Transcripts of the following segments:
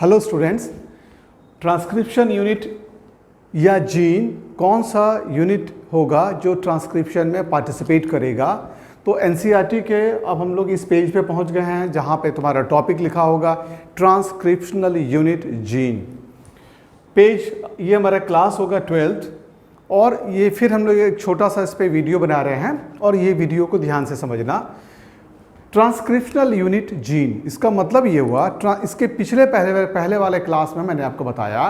Hello students, transcription unit या gene कौन सा यूनिट होगा जो ट्रांसक्रिप्शन में पार्टिसिपेट करेगा। तो एनसीईआरटी के अब हम लोग इस पेज पे पहुंच गए हैं जहां पे तुम्हारा टॉपिक लिखा होगा ट्रांसक्रिप्शनल यूनिट जीन। पेज ये हमारा क्लास होगा 12th और ये फिर हम लोग एक छोटा सा इस पे वीडियो बना रहे हैं और ये वीडियो को ध्यान से समझना। ट्रांसक्रिप्शनल यूनिट जीन, इसका मतलब ये हुआ, इसके पिछले पहले वाले क्लास में मैंने आपको बताया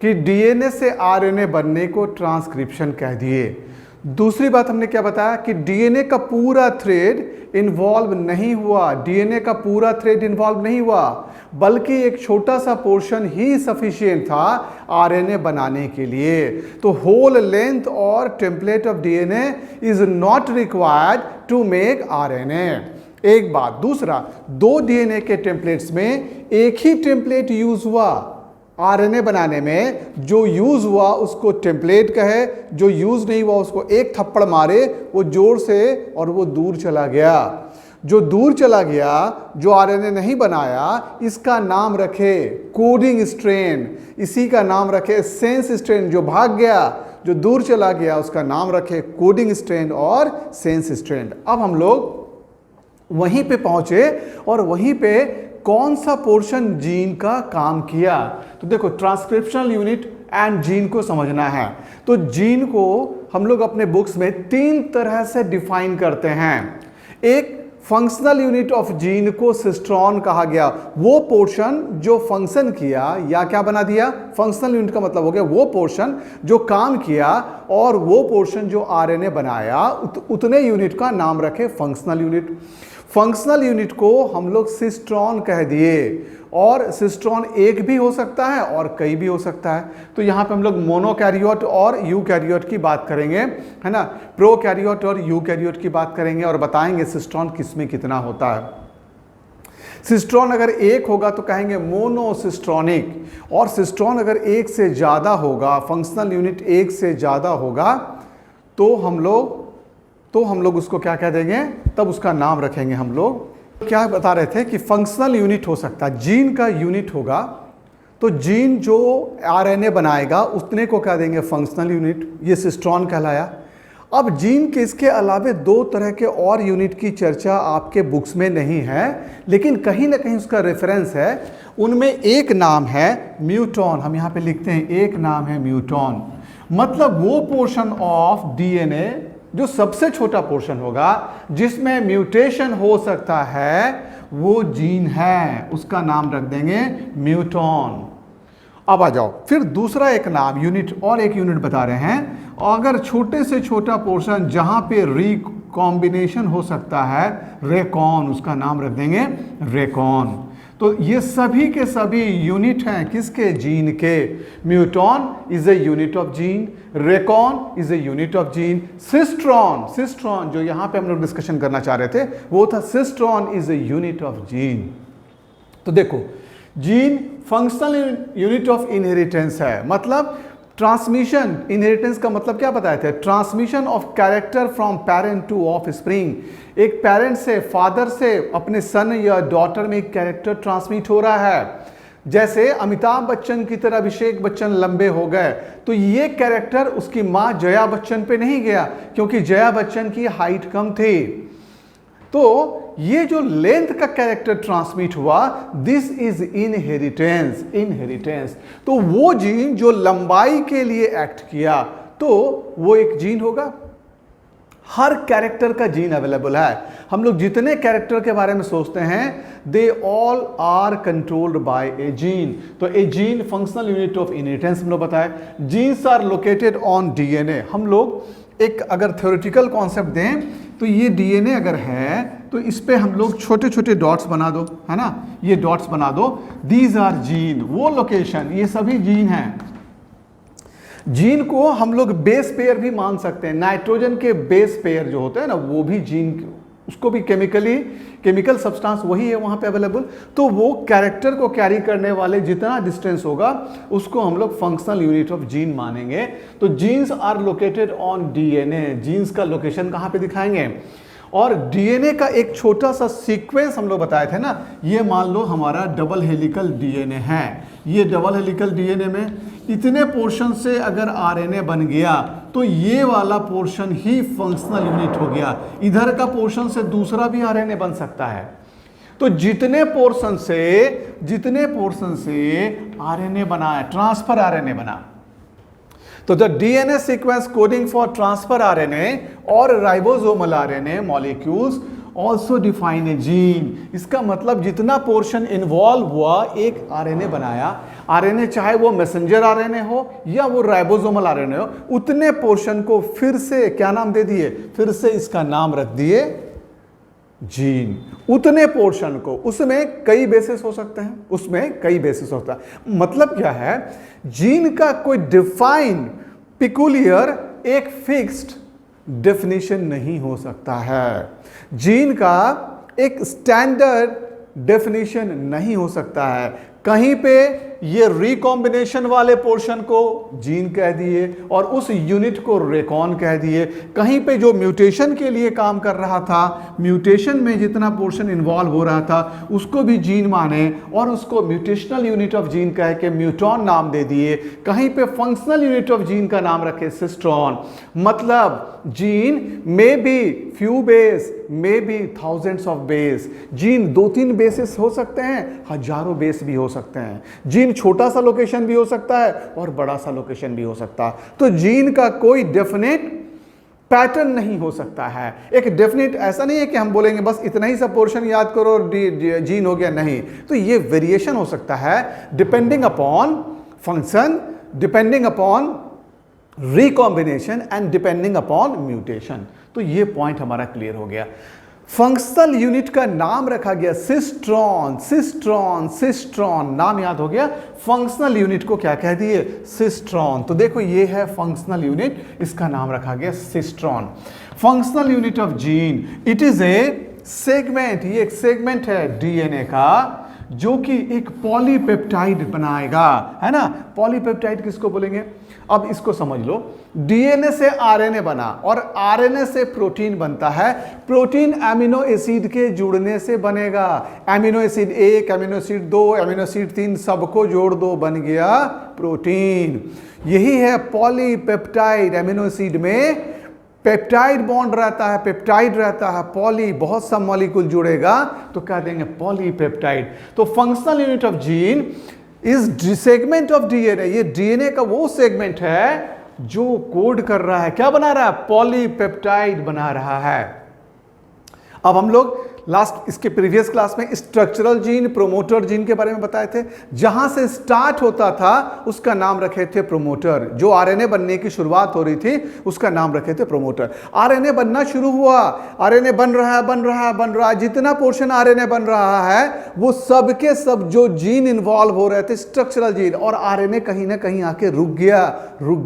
कि डीएनए से आरएनए बनने को ट्रांसक्रिप्शन कह दिए। दूसरी बात हमने क्या बताया कि डीएनए का पूरा थ्रेड इन्वॉल्व नहीं हुआ, डीएनए का पूरा थ्रेड इन्वॉल्व नहीं हुआ, बल्कि एक छोटा सा पोर्शन ही सफिशिएंट था आरएनए बनाने के लिए। तो होल लेंथ और template of DNA is not required to make RNA. एक बात। दूसरा, दो डीएनए के टेम्पलेट्स में एक ही टेम्पलेट यूज हुआ आरएनए बनाने में, जो यूज हुआ उसको टेम्पलेट कहे, जो यूज नहीं हुआ उसको एक थप्पड़ मारे वो जोर से और वो दूर चला गया। जो दूर चला गया, जो आरएनए नहीं बनाया, इसका नाम रखे कोडिंग स्ट्रेन, इसी का नाम रखे सेंस स्ट्रेन। जो भाग गया, जो दूर चला गया, उसका नाम रखे कोडिंग स्ट्रेन और सेंस स्ट्रेन। अब हम लोग वहीं पे पहुंचे और वहीं पे कौन सा पोर्शन जीन का काम किया। तो देखो, ट्रांसक्रिप्शनल यूनिट एंड जीन को समझना है। तो जीन को हम लोग अपने बुक्स में 3 तरह से डिफाइन करते हैं। एक, फंक्शनल यूनिट ऑफ जीन को सिस्ट्रॉन कहा गया, वो पोर्शन जो फंक्शन किया या क्या बना दिया, फंक्शनल यूनिट का मतलब हो गया वो पोर्शन जो काम किया, और वो पोर्शन जो आरएनए बनाया, उतने यूनिट का नाम रखे फंक्शनल यूनिट। फंक्शनल यूनिट को हम लोग सिस्ट्रॉन कह दिए, और सिस्ट्रॉन एक भी हो सकता है और कई भी हो सकता है। तो यहाँ पे हम लोग मोनोकैरियोट और यूकैरियोट की बात करेंगे, है ना, प्रोकैरियोट और यूकैरियोट की बात करेंगे और बताएंगे सिस्ट्रॉन किसमें कितना होता है। सिस्ट्रॉन अगर एक होगा तो कहेंगे मोनोसिस्ट्रॉनिक, और सिस्ट्रॉन अगर एक से ज़्यादा होगा, फंक्शनल यूनिट एक से ज़्यादा होगा, तो हम लोग उसको क्या कह देंगे, तब उसका नाम रखेंगे हम लोग। क्या बता रहे थे कि फंक्शनल यूनिट हो सकता है, जीन का यूनिट होगा, तो जीन जो आरएनए बनाएगा उतने को क्या देंगे फंक्शनल यूनिट, ये सिस्ट्रॉन कहलाया। अब जीन के इसके अलावे 2 तरह के और यूनिट की चर्चा आपके बुक्स में नहीं है, लेकिन कहीं ना कहीं उसका रेफरेंस है। उनमें एक नाम है म्यूटॉन, हम यहाँ पे लिखते हैं एक नाम है म्यूटॉन। मतलब वो पोर्शन ऑफ डीएनए जो सबसे छोटा पोर्शन होगा जिसमें म्यूटेशन हो सकता है, वो जीन है, उसका नाम रख देंगे म्यूटॉन। अब आ जाओ, फिर दूसरा एक नाम यूनिट और एक यूनिट बता रहे हैं। अगर छोटे से छोटा पोर्शन जहां पे रिकॉम्बिनेशन हो सकता है, रेकॉन, उसका नाम रख देंगे रेकॉन। तो ये सभी के सभी यूनिट हैं किसके, जीन के। Muton is a unit of gene, recon is a unit of gene, cistron जो यहां पे हम लोग डिस्कशन करना चाह रहे थे वो था cistron is a unit of gene. तो देखो, gene functional unit of inheritance है, मतलब ट्रांसमिशन, इनहेरिटेंस का मतलब क्या बताए थे, transmission of character from parent to offspring. एक पेरेंट से, फादर से अपने सन या डॉटर में एक कैरेक्टर ट्रांसमिट हो रहा है। जैसे अमिताभ बच्चन की तरह अभिषेक बच्चन लंबे हो गए, तो ये कैरेक्टर उसकी मां जया बच्चन पे नहीं गया, क्योंकि जया बच्चन की हाइट कम थी। तो ये जो लेंथ का कैरेक्टर ट्रांसमिट हुआ, दिस इज इनहेरिटेंस। तो वो जीन जो लंबाई के लिए एक्ट किया, तो वो एक जीन होगा। हर कैरेक्टर का जीन अवेलेबल है। हम लोग जितने कैरेक्टर के बारे में सोचते हैं, they all are controlled by a gene. तो a gene functional unit of inheritance हम लोग बताए। Genes are located on DNA. हम लोग एक अगर थ्योरेटिकल कॉन्सेप्ट दें तो ये डीएनए अगर है तो इस पे हम लोग छोटे छोटे डॉट्स बना दो, है ना, ये डॉट्स बना दो, दीज आर जीन, वो लोकेशन, ये सभी जीन हैं। जीन को हम लोग बेस पेयर भी मान सकते हैं। नाइट्रोजन के बेस पेयर जो होते हैं ना, वो भी जीन, उसको भी केमिकल सब्सटेंस वही है वहां पे अवेलेबल। तो वो कैरेक्टर को कैरी करने वाले जितना डिस्टेंस होगा उसको हम लोग फंक्शनल यूनिट ऑफ जीन मानेंगे। तो genes are located on DNA, genes का लोकेशन कहां पे दिखाएंगे, और डीएनए का एक छोटा सा सीक्वेंस हम लोग बताए थे ना, ये मान लो हमारा डबल हेलिकल डीएनए है। ये डबल हेलिकल डीएनए में इतने पोर्शन से अगर आरएनए बन गया तो ये वाला पोर्शन ही फंक्शनल यूनिट हो गया। इधर का पोर्शन से दूसरा भी आरएनए बन सकता है। तो जितने पोर्शन से आरएनए बना है, ट्रांसफर आरएनए बना, तो the DNA sequence coding for transfer RNA और ribosomal RNA molecules also define a gene. इसका मतलब जितना पोर्शन इन्वॉल्व हुआ एक आरएनए बनाया, आरएनए चाहे वो मैसेंजर आरएनए हो या वो राइबोसोमल आरएनए हो, उतने पोर्शन को फिर से क्या नाम दे दिए, फिर से इसका नाम रख दिए जीन। उतने पोर्शन को, उसमें कई बेसिस हो सकते हैं, उसमें कई बेसिस होता है। मतलब क्या है, जीन का कोई डिफाइन पिकुलियर एक फिक्स्ड डेफिनेशन नहीं हो सकता है। जीन का एक स्टैंडर्ड डेफिनेशन नहीं हो सकता है। कहीं पे ये रिकॉम्बिनेशन वाले पोर्शन को जीन कह दिए और उस यूनिट को रेकॉन कह दिए। कहीं पे जो म्यूटेशन के लिए काम कर रहा था, म्यूटेशन में जितना पोर्शन इन्वॉल्व हो रहा था उसको भी जीन माने और उसको म्यूटेशनल यूनिट ऑफ जीन कह के म्यूटॉन नाम दे दिए। कहीं पे फंक्शनल यूनिट ऑफ जीन का नाम रखे सिस्ट्रॉन। मतलब जीन में बी फ्यू बेस, में be thousands of base. Gene 2-3 basis हो सकते हैं, हजारों बेस भी हो सकते हैं। जीन छोटा सा लोकेशन भी हो सकता है और बड़ा सा लोकेशन भी हो सकता है। तो जीन का कोई डेफिनेट पैटर्न नहीं हो सकता है। एक डेफिनेट ऐसा नहीं है कि हम बोलेंगे बस इतना ही सा पोर्शन याद करो और जीन हो गया, नहीं। तो ये वेरिएशन हो सकता है depending upon function, depending upon recombination and depending upon mutation. तो ये पॉइंट हमारा क्लियर हो गया। फंक्शनल यूनिट का नाम रखा गया सिस्ट्रॉन। सिस्ट्रॉन, सिस्ट्रॉन नाम याद हो गया। फंक्शनल यूनिट को क्या कह दिए, सिस्ट्रॉन। तो देखो ये है फंक्शनल यूनिट, इसका नाम रखा गया cistron. Functional unit of gene, it is A segment, ये एक सेगमेंट है डीएनए का जो कि एक पॉलीपेप्टाइड बनाएगा, है ना। पॉलीपेप्टाइड किसको बोलेंगे, अब इसको समझ लो। डीएनए से आरएनए बना और आरएनए से प्रोटीन बनता है। प्रोटीन अमीनो एसिड के जुड़ने से बनेगा। Amino acid 1, amino acid 2, amino acid 3 सबको जोड़ दो, बन गया प्रोटीन। यही है पॉलीपेप्टाइड। अमीनो एसिड में पेप्टाइड बॉन्ड रहता है, पेप्टाइड रहता है, पॉली बहुत सा मॉलिक्यूल जुड़ेगा तो कह देंगे पॉलीपेप्टाइड। तो functional unit of gene is segment of DNA. ये डीएनए का वो सेगमेंट है जो कोड कर रहा है, क्या बना रहा है, पॉलीपेप्टाइड बना रहा है। अब हम लोग लास्ट इसके प्रीवियस क्लास में स्ट्रक्चरल जीन, प्रोमोटर जीन के बारे में बताए थे। जहां से स्टार्ट होता था उसका नाम रखे थे प्रोमोटर। जो आरएनए बनने की शुरुआत हो रही थी उसका नाम रखे थे प्रोमोटर। आरएनए बनना शुरू हुआ, आरएनए बन रहा है। जितना पोर्शन आरएनए बन रहा है वो सब के सब जो जीन इन्वॉल्व हो रहे थे स्ट्रक्चरल जीन, और आरएनए कहीं ना कहीं आके रुक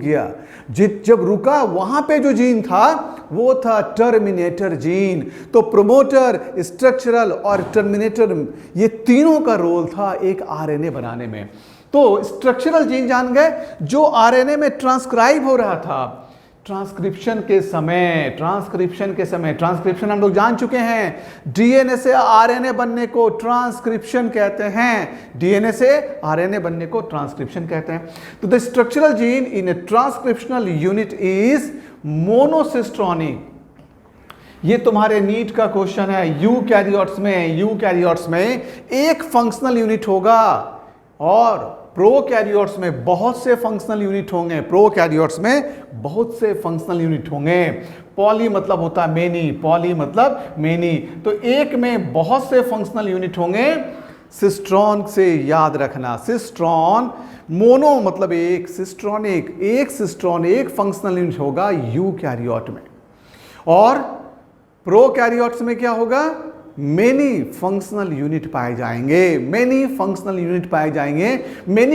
गया। जब रुका वहां पे जो जीन था वो था टर्मिनेटर जीन। तो प्रोमोटर, स्ट्रक्चरल और टर्मिनेटर, ये तीनों का रोल था एक आरएनए बनाने में। तो स्ट्रक्चरल जीन जान गए जो आरएनए में ट्रांसक्राइब हो रहा था। ट्रांसक्रिप्शन के समय ट्रांसक्रिप्शन हम लोग जान चुके हैं। डीएनए से आरएनए बनने को ट्रांसक्रिप्शन कहते हैं। डीएनए से आरएनए बनने को ट्रांसक्रिप्शन कहते हैं। तो the structural gene in A transcriptional unit is monocistronic. ये तुम्हारे नीट का क्वेश्चन है। यूकैरियोट्स में एक फंक्शनल यूनिट होगा और प्रोकैरियोट्स में बहुत से फंक्शनल यूनिट होंगे। प्रोकैरियोट्स में बहुत से फंक्शनल यूनिट होंगे। पॉली मतलब होता है मेनी, पॉली मतलब मेनी। तो एक में बहुत से फंक्शनल यूनिट होंगे। सिस्ट्रॉन से याद रखना, सिस्ट्रॉन। मोनो मतलब एक, सिस्ट्रॉनिक, एक सिस्ट्रॉन, एक फंक्शनल यूनिट होगा यूकैरियोट में। और प्रोकैरियोट्स में क्या होगा, मेनी फंक्शनल यूनिट पाए जाएंगे। मेनी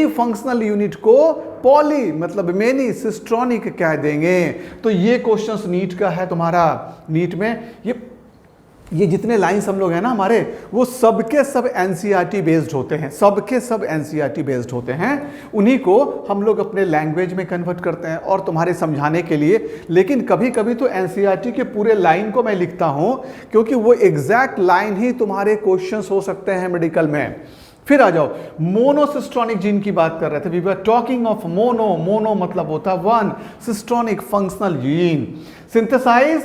फंक्शनल यूनिट को पॉली मतलब मेनी सिस्ट्रॉनिक कह देंगे। तो ये क्वेश्चंस नीट का है तुम्हारा। नीट में ये ये जितने लाइंस हम लोग हैं ना हमारे, वो सबके सब एनसीईआरटी बेस्ड होते हैं, सबके सब एनसीईआरटी बेस्ड होते हैं। उन्हीं को हम लोग अपने लैंग्वेज में कन्वर्ट करते हैं और तुम्हारे समझाने के लिए। लेकिन कभी कभी तो एनसीईआरटी के पूरे लाइन को मैं लिखता हूं, क्योंकि वो एग्जैक्ट लाइन ही तुम्हारे क्वेश्चंस हो सकते हैं मेडिकल में। फिर आ जाओ, मोनोसिस्टोनिक जीन की बात कर रहे थे, we were talking of mono. Mono मतलब होता है one, cistronic functional gene. Synthesize,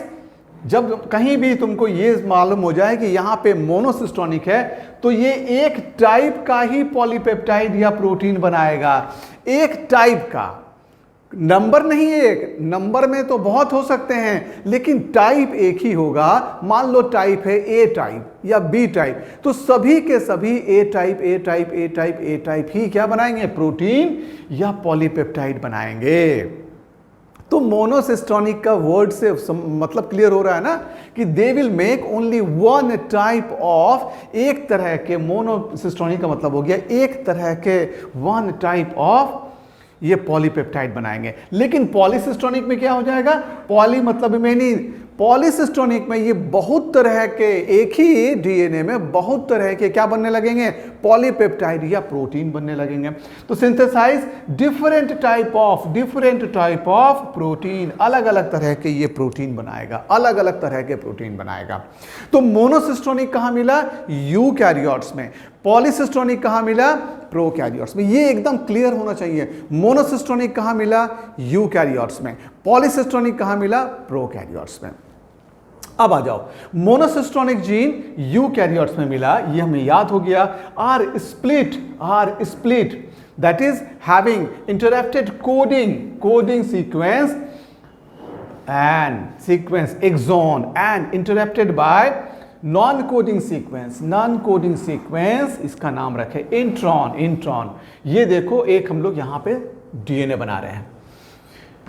जब कहीं भी तुमको ये मालूम हो जाए कि यहां पे मोनोसिस्टोनिक है, तो ये एक टाइप का ही पॉलीपेप्टाइड या प्रोटीन बनाएगा, एक टाइप का, नंबर नहीं एक, नंबर में तो बहुत हो सकते हैं लेकिन टाइप एक ही होगा। मान लो टाइप है ए टाइप या बी टाइप, तो सभी के सभी A type A type A type A type ही क्या बनाएंगे, प्रोटीन या पॉलीपेप्टाइड बनाएंगे। तो मोनोसिस्टोनिक का वर्ड से मतलब क्लियर हो रहा है ना कि they will make only one type of, एक तरह के, मोनोसिस्टोनिक का मतलब हो गया एक तरह के, वन टाइप ऑफ ये पॉलीपेप्टाइड बनाएंगे। लेकिन पॉलीसिस्टोनिक में क्या हो जाएगा, पॉली मतलब मेनी, पॉलीसिस्टोनिक में ये बहुत तरह के, एक ही डीएनए में बहुत तरह के क्या बनने लगेंगे, पॉलीपेप्टाइड या प्रोटीन बनने लगेंगे। तो synthesize different type of protein, अलग अलग तरह के ये प्रोटीन बनाएगा, अलग अलग तरह के प्रोटीन बनाएगा। तो मोनोसिस्टोनिक कहां मिला, यूकैरियोट्स में। पॉलीसिस्टोनिक कहां मिला, प्रोकैरियोट्स में। ये एकदम क्लियर होना चाहिए। मोनोसिस्टोनिक कहां मिला, यूकैरियोट्स में। पॉलीसिस्टोनिक कहां मिला, प्रोकैरियोट्स में। अब आ जाओ, मोनोसिस्टोनिक जीन यूकैरियोट्स में मिला, ये हमें याद हो गया। Are split that is having interacted coding sequence exon and interacted by non coding sequence, इसका नाम रखे इंट्रॉन। ये देखो, एक हम लोग यहां पे डीएनए बना रहे हैं,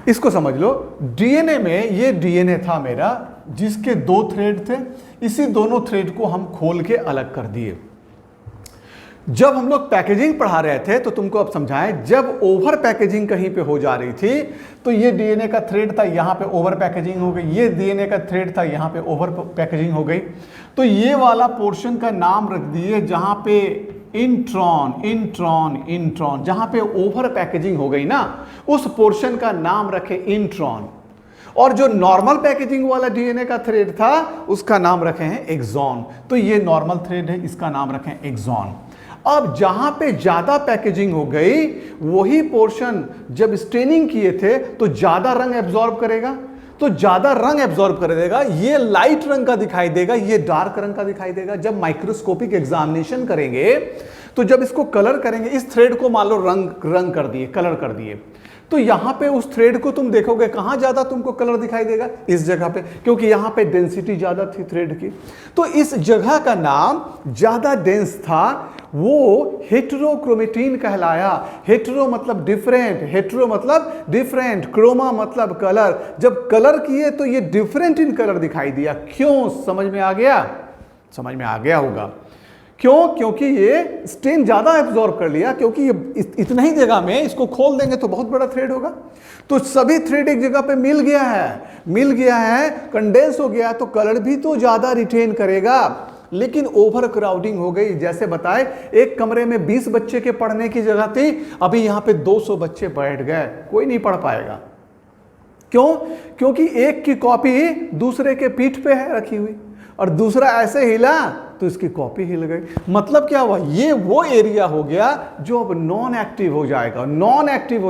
इसको समझ लो। डीएनए में, ये डीएनए था मेरा जिसके 2 थ्रेड थे, इसी दोनों थ्रेड को हम खोल के अलग कर दिए। जब हम लोग पैकेजिंग पढ़ा रहे थे तो तुमको अब समझाएं, जब ओवर पैकेजिंग कहीं पे हो जा रही थी तो ये डीएनए का थ्रेड था, यहां पे ओवर पैकेजिंग हो गई, ये डीएनए का थ्रेड था, यहां पे ओवर पैकेजिंग हो गई। तो ये वाला पोर्शन का नाम रख दिए जहां पे इंट्रॉन, जहां पे ओवर पैकेजिंग हो गई ना, उस पोर्शन का नाम रखे इंट्रॉन। और जो नॉर्मल पैकेजिंग वाला डीएनए का थ्रेड था उसका नाम रखे हैं एक्सॉन। तो ये नॉर्मल थ्रेड है, इसका नाम रखें एक्सॉन। अब जहां पे ज्यादा पैकेजिंग हो गई, वही पोर्शन जब स्टेनिंग किए थे तो ज्यादा रंग एब्जॉर्ब करेगा, तो ज्यादा रंग एब्जॉर्ब कर देगा, ये लाइट रंग का दिखाई देगा, ये डार्क रंग का दिखाई देगा। जब माइक्रोस्कोपिक एग्जामिनेशन करेंगे तो जब इसको कलर करेंगे, इस थ्रेड को मान लो रंग कर दिए, कलर कर दिए, तो यहां पे उस थ्रेड को तुम देखोगे कहां ज्यादा तुमको कलर दिखाई देगा, इस जगह पे, क्योंकि यहां पे डेंसिटी ज्यादा थी थ्रेड की। तो इस जगह का नाम ज्यादा डेंस था, वो हेटेरोक्रोमेटिन कहलाया। हेटेरो मतलब डिफरेंट, क्रोमा मतलब कलर। जब कलर किए तो ये डिफरेंट इन कलर दिखाई दिया। क्यों, समझ में आ गया होगा। क्यों, क्योंकि ये स्टेन ज्यादा एब्जॉर्ब कर लिया, क्योंकि ये इतना ही जगह में इसको खोल देंगे तो बहुत बड़ा थ्रेड होगा। तो सभी थ्रेड एक जगह पे मिल गया है, कंडेंस हो गया, तो कलर भी तो ज्यादा रिटेन करेगा। लेकिन ओवर क्राउडिंग हो गई, जैसे बताए, एक कमरे में 20 बच्चे के पढ़ने की जगह थी, अभी यहां पे 200 बच्चे बैठ गए, कोई नहीं पढ़ पाएगा। क्यों, क्योंकि एक की कॉपी दूसरे के पीठ पे है रखी हुई, और दूसरा ऐसे हिला तो इसकी कॉपी हिल गई। मतलब क्या हुआ, ये वो एरिया हो गया जो अब नॉन एक्टिव हो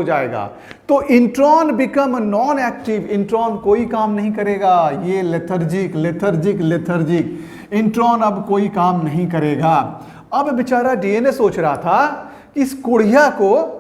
जाएगा। तो intron become non active, intron कोई काम नहीं करेगा। ये लेथर्जिक इंट्रॉन अब कोई काम नहीं करेगा। अब बेचारा डीएनए सोच रहा था कि इस कुड़िया को,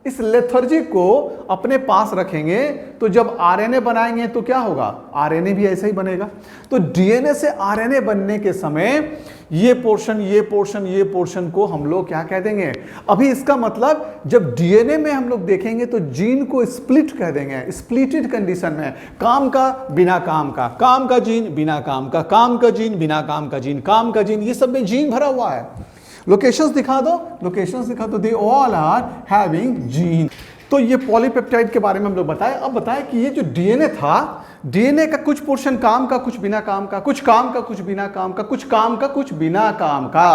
इस लेथर्जिक को अपने पास रखेंगे तो जब आरएनए बनाएंगे तो क्या होगा, आरएनए भी ऐसे ही बनेगा। तो डीएनए से आरएनए बनने के समय ये पोर्शन को हम लोग क्या कह देंगे। अभी इसका मतलब जब डीएनए में हम लोग देखेंगे तो जीन को स्प्लिट कह देंगे, स्प्लिटेड कंडीशन में, काम का बिना काम का, काम का जीन बिना काम का, काम का जीन बिना काम का जीन, काम का जीन, ये सब में जीन भरा हुआ है। लोकेशंस दिखा दो, they all are having gene. तो ये पॉलीपेप्टाइड के बारे में हम लोग बताए। अब बताए कि ये जो डीएनए था, डीएनए का कुछ पोर्शन काम का, कुछ बिना काम का, कुछ काम का, कुछ बिना काम का, कुछ काम का, कुछ बिना काम का।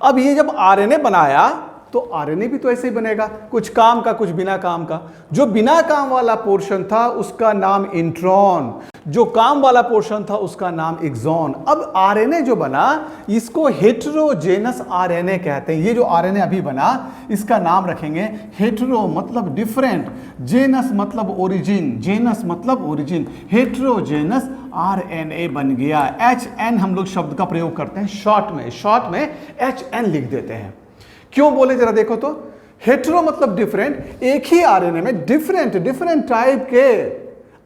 अब ये जब आरएनए बनाया तो आरएनए भी तो ऐसे ही बनेगा, कुछ काम का, कुछ बिना काम का। जो बिना काम वाला पोर्शन था उसका नाम इंट्रॉन, जो काम वाला पोर्शन था उसका नाम एक्सॉन। अब आरएनए जो बना इसको हेटेरोजेनस आरएनए कहते हैं। ये जो आरएनए अभी बना इसका नाम रखेंगे हेटेरो मतलब डिफरेंट, जेनस मतलब ओरिजिन, जेनस मतलब ओरिजिन, हेटेरोजेनस आरएनए बन गया। HN हम लोग शब्द का प्रयोग करते हैं शॉर्ट में HN लिख देते हैं। क्यों बोले जरा देखो तो, हेटेरो मतलब डिफरेंट, एक ही आरएनए में डिफरेंट टाइप के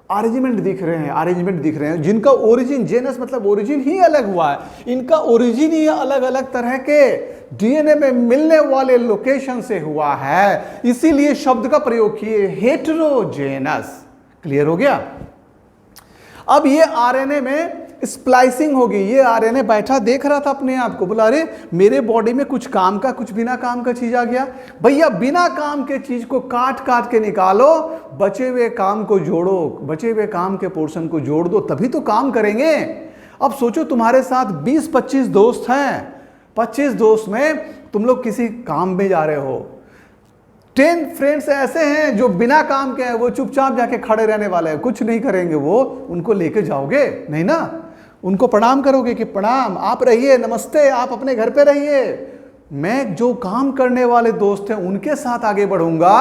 अरेंजमेंट दिख रहे हैं जिनका ओरिजिन, जेनस मतलब ओरिजिन ही अलग हुआ है, इनका ओरिजिन ही अलग अलग तरह के डीएनए में मिलने वाले लोकेशन से हुआ है, इसीलिए शब्द का प्रयोग किए हेटेरोजेनस। क्लियर हो गया। अब ये आरएनए में स्प्लाइसिंग होगी। ये आरएनए बैठा देख रहा था अपने आप को, बोला अरे मेरे बॉडी में कुछ काम का, कुछ बिना काम का चीज आ गया। भैया बिना काम के चीज को काट के निकालो, बचे हुए काम को जोड़ो, बचे हुए काम के पोर्शन को जोड़ दो, तभी तो काम करेंगे। अब सोचो तुम्हारे साथ 20-25 दोस्त हैं, 25 दोस्त में तुम लोग किसी काम में जा रहे हो, 10 फ्रेंड्स ऐसे हैं जो बिना काम के हैं, वो चुपचाप जाके खड़े रहने वाले हैं, कुछ नहीं करेंगे, वो उनको लेके जाओगे नहीं ना, उनको प्रणाम करोगे कि प्रणाम आप रहिए, नमस्ते आप अपने घर पे रहिए। मैं जो काम करने वाले दोस्त हैं उनके साथ आगे बढ़ूंगा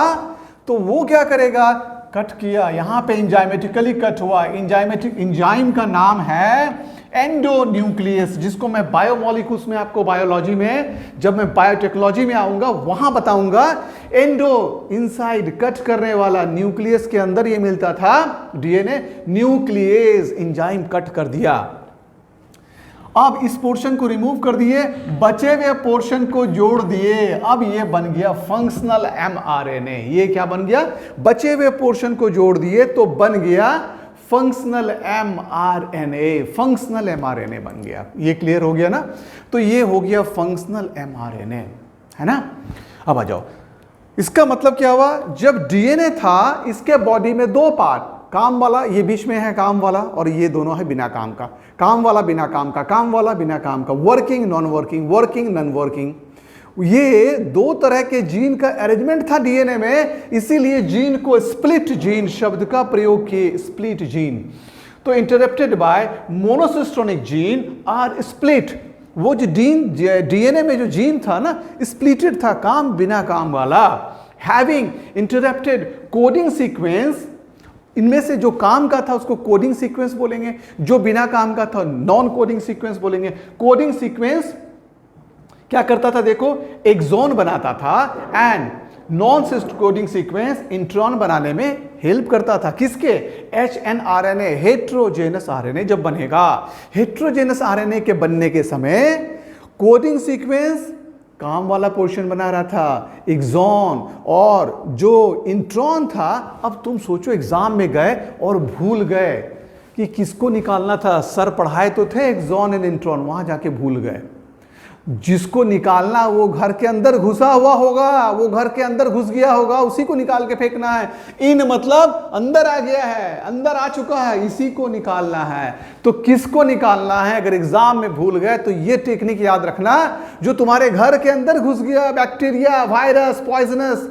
तो वो क्या करेगा, कट किया, यहां पे इंजाइमेटिकली कट हुआ। इंजाइम का नाम है एंडोन्यूक्लियस, जिसको मैं बायोमोलिक्यूल्स में, आपको बायोलॉजी में, जब मैं बायोटेक्नोलॉजी में आऊंगा वहां बताऊंगा। एंडो इनसाइड कट करने वाला, न्यूक्लियस के अंदर ये मिलता था डीएनए, न्यूक्लियस इंजाइम कट कर दिया। अब इस पोर्शन को रिमूव कर दिए, बचे हुए पोर्शन को जोड़ दिए, अब ये बन गया फंक्शनल एमआरएनए। ये क्या बन गया, बचे हुए पोर्शन को जोड़ दिए तो बन गया फंक्शनल एमआरएनए, फंक्शनल एमआरएनए बन गया। ये क्लियर हो गया ना। तो ये हो गया फंक्शनल एमआरएनए, है ना। अब आ जाओ, इसका मतलब क्या हुआ, जब डीएनए था इसके बॉडी में 2 पार्ट, काम वाला ये बीच में है काम वाला, और ये दोनों है बिना काम का, काम वाला बिना काम का, काम वाला बिना काम का, working non working, working non working. ये 2 तरह के जीन का अरेंजमेंट था डीएनए में, इसीलिए जीन को स्प्लिट जीन शब्द का प्रयोग किए, स्प्लिट जीन। तो interrupted by monocistronic gene are split. वो जो डीएनए में जो जीन था ना, स्प्लिटेड था, काम बिना काम वाला। हैविंग इंटरप्टेड कोडिंग सीक्वेंस, इनमें से जो काम का था उसको कोडिंग सीक्वेंस बोलेंगे, जो बिना काम का था नॉन कोडिंग सीक्वेंस बोलेंगे। कोडिंग सीक्वेंस क्या करता था, देखो एक्सॉन बनाता था, and non coding sequence intron बनाने में हेल्प करता था। किसके, HN आरएनए, हेटेरोजेनस आरएनए जब बनेगा। हेटेरोजेनस आरएनए के बनने के समय कोडिंग सीक्वेंस काम वाला पोर्शन बना रहा था एक्सॉन, और जो इंट्रॉन था, अब तुम सोचो एग्जाम में गए और भूल गए कि किसको निकालना था। सर पढ़ाए तो थे एक्सॉन एंड इंट्रॉन, वहां जाके भूल गए। जिसको निकालना वो घर के अंदर घुसा हुआ होगा, वो घर के अंदर घुस गया होगा, उसी को निकाल के फेंकना है। इन मतलब अंदर आ गया है, अंदर आ चुका है, इसी को निकालना है। तो किसको निकालना है, अगर एग्जाम में भूल गए तो ये टेक्निक याद रखना, जो तुम्हारे घर के अंदर घुस गया, बैक्टीरिया, वायरस, पॉइजनस,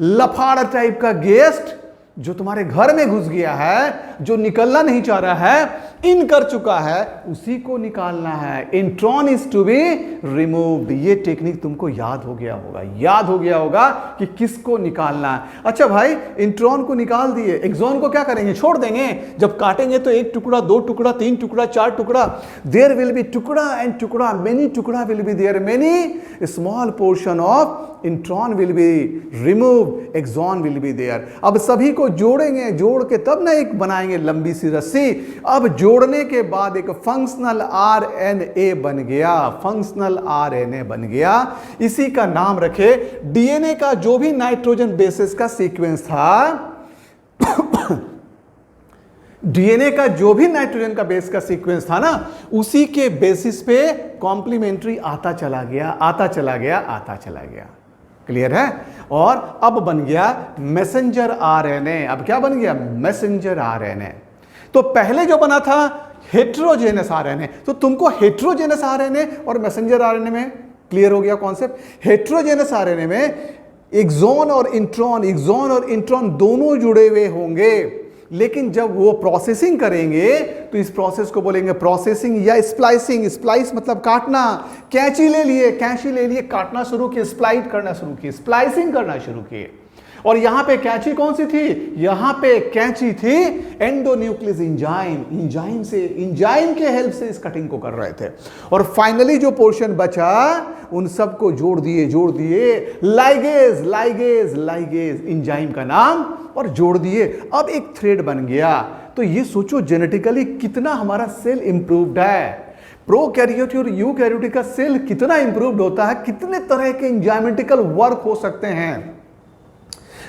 लफाड़ टाइप का गेस्ट जो तुम्हारे घर में घुस गया है, जो निकलना नहीं चाह रहा है, इन कर चुका है, उसी को निकालना है। Intron is to be removed. ये टेक्निक तुमको याद हो गया होगा, याद हो गया होगा कि किसको निकालना है। अच्छा भाई, इंट्रॉन को निकाल दिए, एक्सॉन को क्या करेंगे, छोड़ देंगे। जब काटेंगे तो 1 टुकड़ा, 2 टुकड़ा, 3 टुकड़ा, 4 टुकड़ा, देयर विल बी टुकड़ा एंड टुकड़ा, मेनी टुकड़ा will be there, many small portion of intron will be remove, exon will be there. अब सभी को जोड़ेंगे, जोड़ के तब ना एक बनाएंगे लंबी सी रस्सी। अब जोड़ने के बाद एक फंक्शनल आरएनए बन गया, फंक्शनल आरएनए बन गया। इसी का नाम रखे डीएनए का जो भी नाइट्रोजन बेसिस का सीक्वेंस था डीएनए का जो भी नाइट्रोजन का बेस का सीक्वेंस था ना, उसी के बेसिस पे कॉम्प्लीमेंट्री आता चला गया, आता चला गया, आता चला गया। क्लियर है। और अब बन गया मैसेंजर आरएनए। अब क्या बन गया? Messenger RNA. तो पहले जो बना था हेट्रोजेनस आरएनए, तो तुमको हेट्रोजेनस आरएनए और मैसेंजर आरएनए में क्लियर हो गया कॉन्सेप्ट। हेट्रोजेनस आरएनए में एक्सॉन और इंट्रॉन दोनों जुड़े हुए होंगे, लेकिन जब वो प्रोसेसिंग करेंगे तो इस प्रोसेस को बोलेंगे प्रोसेसिंग या स्प्लाइसिंग। स्प्लाइस मतलब काटना। कैंची ले लिए काटना शुरू किए, स्प्लाइट करना शुरू किए, स्प्लाइसिंग करना शुरू किए। और यहां पे कैंची कौन सी थी? यहां पे कैंची थी एंडोन्यूक्लियस इंजाइम के हेल्प से इस कटिंग को कर रहे थे। और फाइनली जो पोर्शन बचा उन सबको जोड़ दिए लाइगेज इंजाइम का नाम, और जोड़ दिए। अब एक थ्रेड बन गया। तो ये सोचो जेनेटिकली कितना हमारा सेल इंप्रूव्ड है। प्रोकैरियोटिक और यूकैरियोटिक का सेल कितना इंप्रूव्ड होता है, कितने तरह के एंजाइमेटिकल वर्क हो सकते हैं।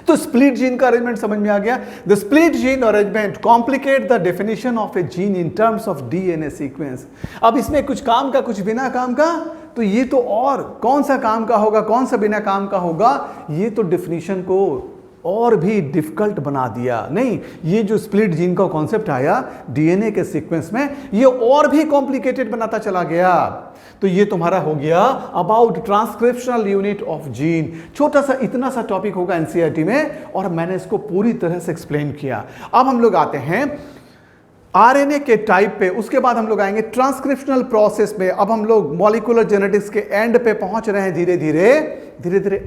तो स्प्लिट जीन का अरेंजमेंट समझ में आ गया। The split gene arrangement complicate the definition of A gene in terms of DNA sequence. अब इसमें कुछ काम का कुछ बिना काम का, तो ये तो और कौन सा काम का होगा, कौन सा बिना काम का होगा, ये तो डेफिनेशन को और भी डिफिकल्ट बना दिया। नहीं, ये जो स्प्लिट जीन का कॉन्सेप्ट आया डीएनए के सीक्वेंस में, ये और भी कॉम्प्लिकेटेड बनाता चला गया। तो ये तुम्हारा हो गया about transcriptional unit of gene. छोटा सा इतना सा टॉपिक होगा एनसीईआरटी में, और मैंने इसको पूरी तरह से एक्सप्लेन किया। अब हम लोग आते हैं आरएनए के टाइप पे, उसके बाद हम लोग आएंगे ट्रांसक्रिप्शनल प्रोसेस में। अब हम लोग मॉलिक्यूलर जेनेटिक्स के एंड पे पहुंच रहे हैं, धीरे धीरे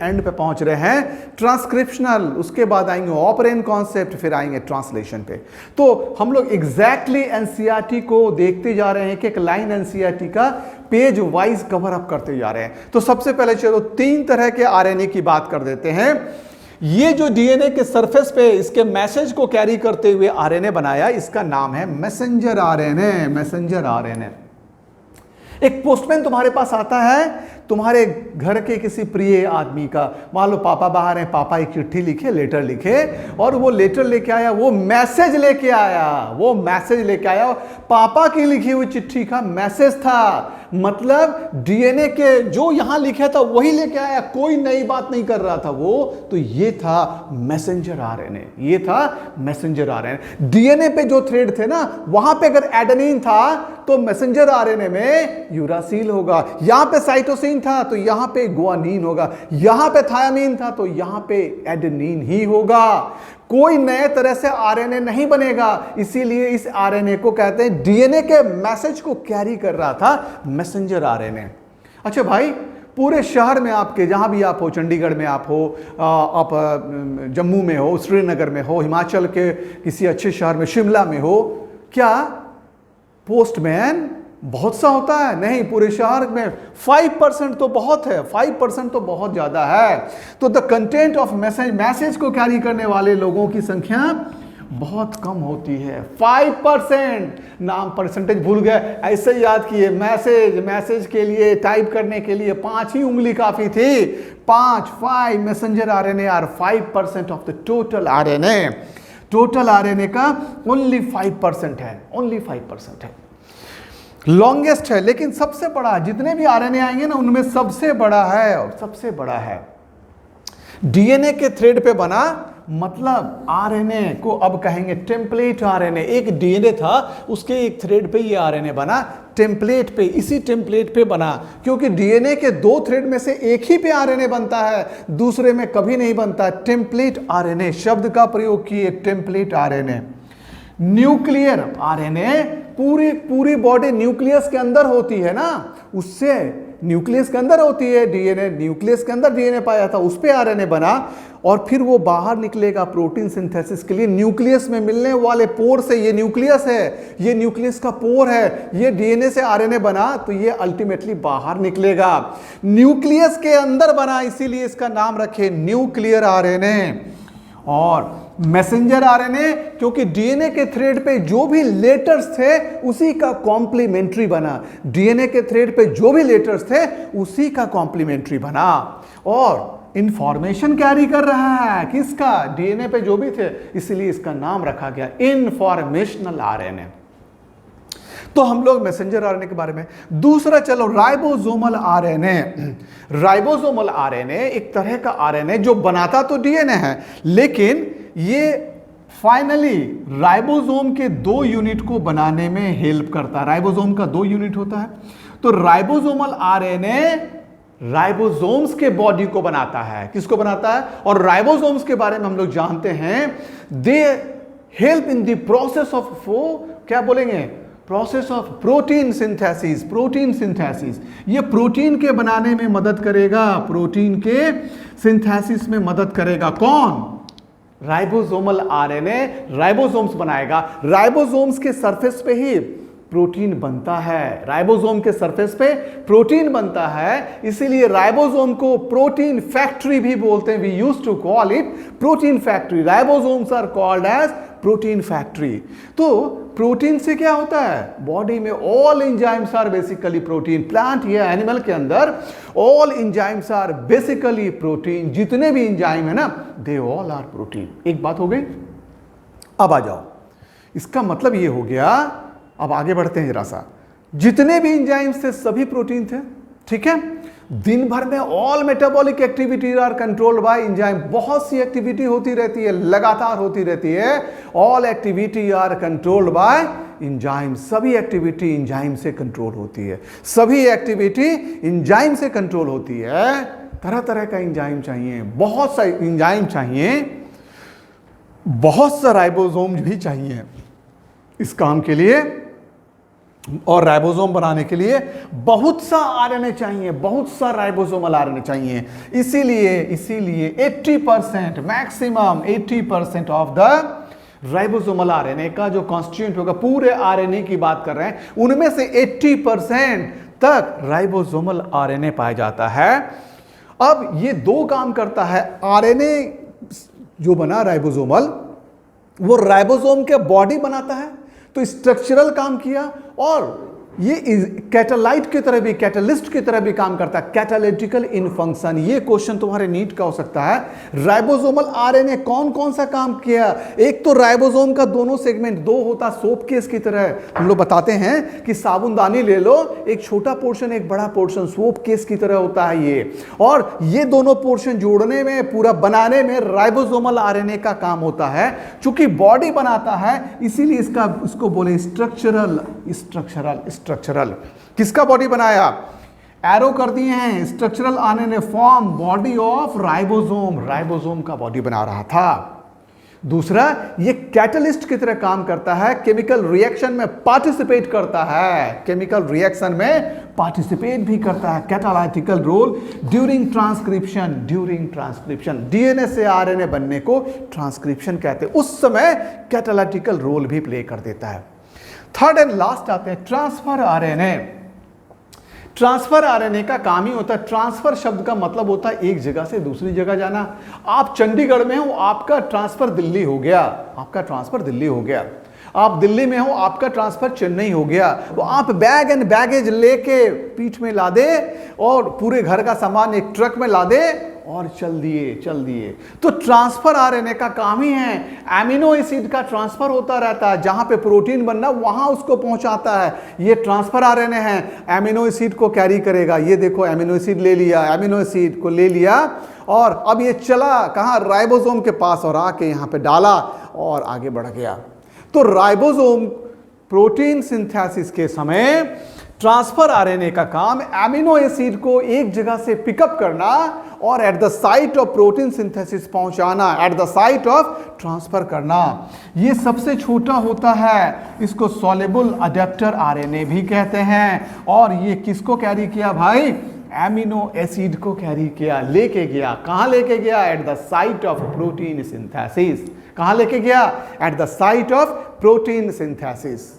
एंड पे पहुंच रहे हैं। ट्रांसक्रिप्शनल, उसके बाद आएंगे ऑपरेंट कॉन्सेप्ट, फिर आएंगे ट्रांसलेशन पे। तो हम लोग एग्जैक्टली एनसीईआरटी को देखते जा रहे हैं कि एक लाइन एनसीईआरटी का पेज वाइज कवर अप करते जा रहे हैं। तो सबसे पहले चलो 3 तरह के आरएनए की बात कर देते हैं। ये जो डीएनए के सरफेस पे इसके मैसेज को कैरी करते हुए आरएनए बनाया, इसका नाम है मैसेंजर आरएनए। एक पोस्टमैन तुम्हारे पास आता है, तुम्हारे घर के किसी प्रिय आदमी का, मान लो पापा बाहर हैं, पापा एक चिट्ठी लिखे, लेटर लिखे, और वो लेटर लेके आया, वो मैसेज लेके आया, पापा की लिखी हुई चिट्ठी का मैसेज था। मतलब डीएनए के जो यहां लिखा था वही लेके आया, कोई नई बात नहीं कर रहा था वो। तो ये था मैसेंजर आरएनए। डीएनए पे जो थ्रेड थे ना, वहां पे अगर एडेनिन था तो मैसेंजर आरएनए में यूरासिल होगा। यहां पे साइटोसिन था तो यहां पे गुआनिन होगा, यहां पे थायामीन था तो यहां पे एडेनिन ही होगा। कोई नए तरह से आरएनए नहीं बनेगा। इसीलिए इस आरएनए को कहते हैं, डीएनए के मैसेज को कैरी कर रहा था मैसेंजर आरएनए। अच्छा भाई, पूरे शहर में आपके जहां भी आप हो, चंडीगढ़ में आप हो, आप जम्मू में हो, श्रीनगर में हो, हिमाचल के किसी अच्छे शहर में, शिमला में हो, क्या पोस्टमैन बहुत सा होता है? नहीं, पूरे शहर में 5% तो बहुत है, 5% तो बहुत ज्यादा है। तो द कंटेंट ऑफ मैसेज को कैरी करने वाले लोगों की संख्या बहुत कम होती है। 5%। नाम परसेंटेज भूल गए, ऐसे याद किए। मैसेज के लिए टाइप करने के लिए 5 ही उंगली काफी थी। 5 messenger RNA are 5% of the total RNA. Total RNA का ओनली 5% है। लॉन्गेस्ट है, लेकिन सबसे बड़ा, जितने भी आरएनए आएंगे ना उनमें सबसे बड़ा है। डीएनए के थ्रेड पे बना, मतलब आरएनए को अब कहेंगे टेम्पलेट आरएनए। एक डीएनए था, उसके एक थ्रेड पे ये आरएनए बना, टेम्पलेट पे, इसी टेम्पलेट पे बना। क्योंकि डीएनए के 2 थ्रेड में से एक ही पे आरएनए बनता है, दूसरे में कभी नहीं बनता। टेम्पलेट आरएनए शब्द का प्रयोग किए, टेम्पलेट आरएनए। न्यूक्लियर आरएनए, पूरी बॉडी न्यूक्लियस के अंदर होती है ना, उससे न्यूक्लियस के अंदर होती है डीएनए, न्यूक्लियस के अंदर डीएनए पाया था, उस पे आरएनए बना, और फिर वो बाहर निकलेगा प्रोटीन सिंथेसिस के लिए। न्यूक्लियस में मिलने वाले पोर से, ये न्यूक्लियस है, ये न्यूक्लियस का पोर है, ये डीएनए से आरएनए बना, तो ये अल्टीमेटली बाहर निकलेगा। न्यूक्लियस के अंदर बना, इसीलिए इसका नाम रखे न्यूक्लियर आरएनए। और मैसेंजर आरएनए, क्योंकि डीएनए के थ्रेड पे जो भी लेटर्स थे उसी का कॉम्प्लीमेंट्री बना। डीएनए के थ्रेड पे जो भी लेटर्स थे उसी का कॉम्प्लीमेंट्री बना, और इंफॉर्मेशन कैरी कर रहा है किसका? डीएनए पे जो भी थे, इसलिए इसका नाम रखा गया इनफॉर्मेशनल आरएनए। तो हम लोग मैसेंजर आरएनए के बारे में। दूसरा चलो राइबोसोमल आरएनए। राइबोसोमल आरएनए एक तरह का आरएनए जो बनाता तो डीएनए है, लेकिन ये फाइनली राइबोसोम के 2 यूनिट को बनाने में हेल्प करता है। राइबोसोम का 2 यूनिट होता है, तो राइबोसोमल आरएनए राइबोसोम्स के बॉडी को बनाता है। किसको बनाता है? और राइबोसोम्स के बारे में हम लोग जानते हैं, they help in the process of क्या बोलेंगे, process of protein synthesis. Protein synthesis ये प्रोटीन के बनाने में मदद करेगा, प्रोटीन के सिंथेसिस में मदद करेगा। कौन? राइबोसोमल आरएनए राइबोसोम्स बनाएगा। राइबोसोम्स के सरफेस पे ही प्रोटीन बनता है, राइबोसोम के सरफेस पे प्रोटीन बनता है, इसीलिए राइबोसोम को प्रोटीन फैक्ट्री भी बोलते हैं। We used to call it protein factory. Ribosomes are called as protein factory. तो प्रोटीन से क्या होता है? बॉडी में all enzymes are basically protein. Plant या एनिमल के अंदर all enzymes are basically protein. जितने भी एंजाइम है ना, दे ऑल आर प्रोटीन। एक बात हो गई। अब आ जाओ, इसका मतलब ये हो गया, अब आगे बढ़ते हैं जरा सा। जितने भी एंजाइम्स थे सभी प्रोटीन थे, ठीक है। दिन भर में all metabolic activity are controlled by enzyme. बहुत सी एक्टिविटी होती रहती है, लगातार होती रहती है। All activity are controlled by enzyme. सभी एक्टिविटी एंजाइम से कंट्रोल होती है, सभी एक्टिविटी एंजाइम से कंट्रोल होती है। तरह तरह का एंजाइम चाहिए, बहुत सा एंजाइम चाहिए, बहुत सा राइबोसोम भी चाहिए इस काम के लिए, और राइबोसोम बनाने के लिए बहुत सा आरएनए चाहिए, बहुत सा राइबोसोमल आरएनए चाहिए। इसीलिए 80% maximum 80% of the ribosomal RNA का जो कॉन्स्टिट्यूएंट होगा, पूरे आरएनए की बात कर रहे हैं, उनमें से 80% तक राइबोसोमल आरएनए पाया जाता है। अब ये 2 काम करता है। आरएनए जो बना राइबोसोमल, वो राइबोसोम के बॉडी बनाता है, तो स्ट्रक्चरल काम किया, और ये कैटालाइट की तरह भी, कैटालिस्ट की तरह भी काम करता है। कैटालिटिकल इन फंक्शन, ये क्वेश्चन तुम्हारे नीट का हो सकता है। राइबोसोमल आरएनए कौन कौन सा काम किया? एक तो राइबोसोम का दोनों सेगमेंट 2 होता, सोप केस की तरह। हम लोग बताते हैं कि साबुनदानी ले लो, एक छोटा पोर्शन एक बड़ा पोर्शन, सोप केस की तरह होता है ये। और ये दोनों पोर्शन जोड़ने में, पूरा बनाने में राइबोसोमल आरएनए का काम होता है। चूंकि बॉडी बनाता है, इसीलिए इसको बोले स्ट्रक्चरल। किसका बॉडी बनाया? एरो कर दिए हैं, structural RNA form body of ribosome. Ribosome का बॉडी बना रहा था। दूसरा, ये कैटलिस्ट की तरह काम करता है, केमिकल रिएक्शन में पार्टिसिपेट करता है, केमिकल रिएक्शन में पार्टिसिपेट भी करता है। Catalytical role during transcription. During transcription, DNA से आरएनए बनने को ट्रांसक्रिप्शन कहते हैं, उस समय कैटालाइटिकल रोल भी प्ले कर देता है। थर्ड एंड लास्ट आते हैं ट्रांसफर आरएनए। ट्रांसफर आरएनए का काम ही होता है, ट्रांसफर शब्द का मतलब होता है एक जगह से दूसरी जगह जाना। आप चंडीगढ़ में हो, आपका ट्रांसफर दिल्ली हो गया, आपका ट्रांसफर दिल्ली हो गया। आप दिल्ली में हो, आपका ट्रांसफर चेन्नई हो गया। तो आप बैग एंड बैगेज लेके पीठ में लादे और पूरे घर का सामान एक ट्रक में लादे और चल दिए। तो ट्रांसफर आरएनए का काम ही है, एमिनो एसिड का ट्रांसफर होता रहता है, जहां पे प्रोटीन बनना वहां उसको पहुंचाता है। ये ट्रांसफर आरएनए है, एमिनो एसिड को कैरी करेगा। ये देखो एमिनो एसिड ले लिया, एमिनो एसिड को ले लिया, और अब ये चला कहां? राइबोसोम के पास, और आके यहां पे डाला और आगे बढ़ गया। तो राइबोसोम प्रोटीन सिंथेसिस के समय ट्रांसफर आरएनए का काम एमिनो एसिड को एक जगह से पिकअप करना और at the site of protein synthesis पहुंचाना, at the site of transfer करना। ये सबसे छोटा होता है, इसको सॉल्युबल अडेप्टर आरएनए भी कहते हैं। और ये किसको कैरी किया भाई? एमिनो एसिड को कैरी किया, लेके गया। कहां लेके गया? Eight the site of protein synthesis. कहां लेके गया? Eight the site of protein synthesis.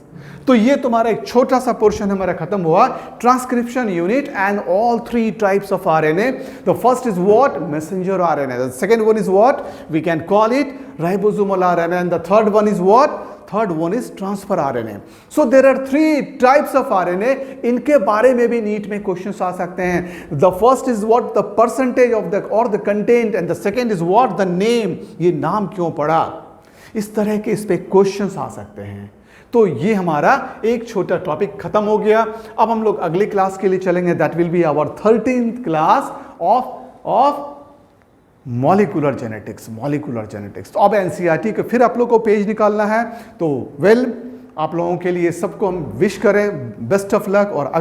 तो ये तुम्हारा एक छोटा सा पोर्शन हमारा खत्म हुआ, transcription unit and all 3 types of RNA. The first is what? Messenger RNA. The second one is what? We can call it ribosomal RNA, and the third one is what? Third one is transfer RNA. So there are 3 types of RNA. इनके बारे में भी NEET में questions आ सकते हैं। The first is what? The percentage of the और the content, and the second is what? The name. ये नाम क्यों पड़ा? इस तरह के इस पे क्वेश्चंस आ सकते हैं। तो ये हमारा एक छोटा टॉपिक खत्म हो गया। अब हम लोग अगले क्लास के लिए चलेंगे, that will be our 13th class of molecular genetics. तो अब एनसीईआरटी के फिर आप लोग को पेज निकालना है। तो आप लोगों के लिए सबको हम विश करें बेस्ट ऑफ लक। और